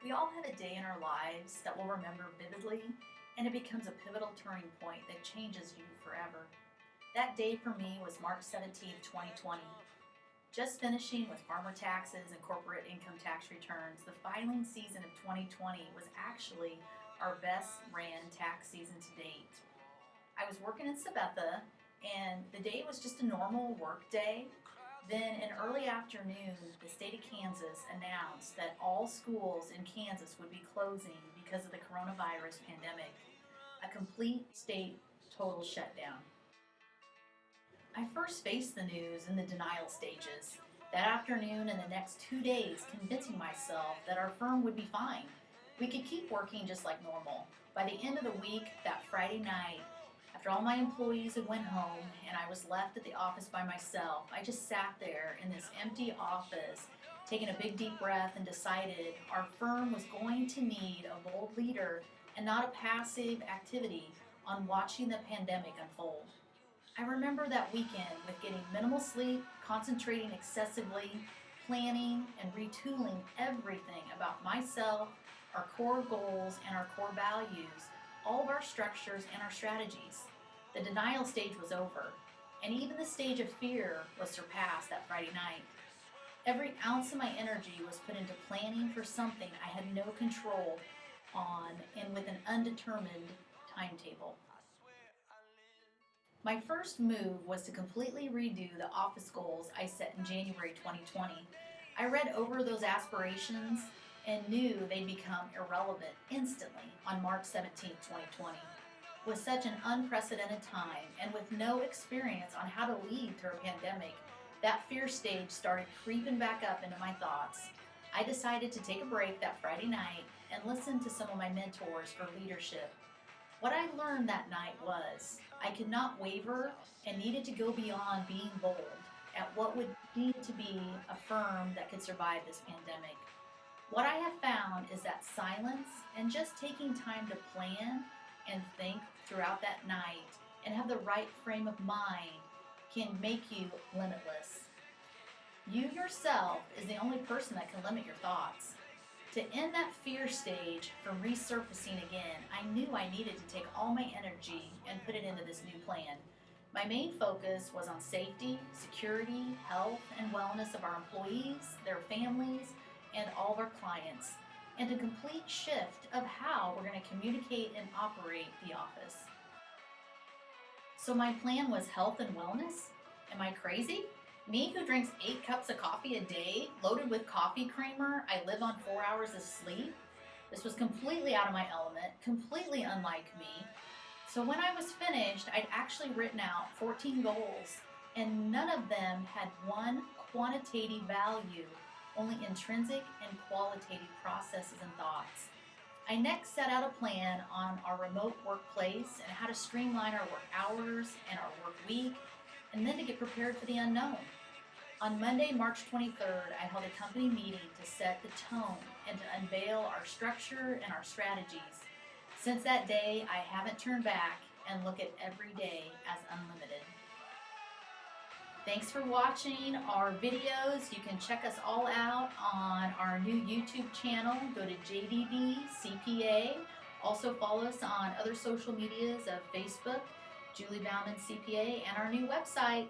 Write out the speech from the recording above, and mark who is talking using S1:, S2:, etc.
S1: We all have a day in our lives that we'll remember vividly, and it becomes a pivotal turning point that changes you forever. That day for me was March 17th, 2020. Just finishing with farmer taxes and corporate income tax returns, the filing season of 2020 was actually our best ran tax season to date. I was working in Sabetha, and the day was just a normal work day. Then, in early afternoon, the state of Kansas announced that all schools in Kansas would be closing because of the coronavirus pandemic. A complete state total shutdown. I first faced the news in the denial stages. That afternoon and the next 2 days, convincing myself that our firm would be fine. We could keep working just like normal. By the end of the week, that Friday night, after all my employees had went home and I was left at the office by myself, I just sat there in this empty office, taking a big deep breath and decided our firm was going to need a bold leader and not a passive activity on watching the pandemic unfold. I remember that weekend with getting minimal sleep, concentrating excessively, planning and retooling everything about myself, our core goals and our core values, all of our structures and our strategies. The denial stage was over, and even the stage of fear was surpassed that Friday night. Every ounce of my energy was put into planning for something I had no control on and with an undetermined timetable. My first move was to completely redo the office goals I set in January 2020. I read over those aspirations and knew they'd become irrelevant instantly on March 17th, 2020. With such an unprecedented time and with no experience on how to lead through a pandemic, that fear stage started creeping back up into my thoughts. I decided to take a break that Friday night and listen to some of my mentors for leadership. What I learned that night was I could not waver and needed to go beyond being bold at what would need to be a firm that could survive this pandemic. What I have found is that silence and just taking time to plan and think throughout that night and have the right frame of mind can make you limitless. You yourself is the only person that can limit your thoughts. To end that fear stage from resurfacing again, I knew I needed to take all my energy and put it into this new plan. My main focus was on safety, security, health, and wellness of our employees, their families, and all of our clients, and a complete shift of how we're going to communicate and operate the office. So my plan was health and wellness? Am I crazy? Me who drinks 8 cups of coffee a day, loaded with coffee creamer, I live on 4 hours of sleep? This was completely out of my element, completely unlike me. So when I was finished, I'd actually written out 14 goals, and none of them had one quantitative value, only intrinsic and qualitative processes and thoughts. I next set out a plan on our remote workplace and how to streamline our work hours and our work week, and then to get prepared for the unknown. On Monday, March 23rd, I held a company meeting to set the tone and to unveil our structure and our strategies. Since that day, I haven't turned back and look at every day as unlimited. Thanks for watching our videos. You can check us all out on our new YouTube channel. Go to JDB CPA. Also follow us on other social medias of Facebook, Julie Bauman CPA, and our new website,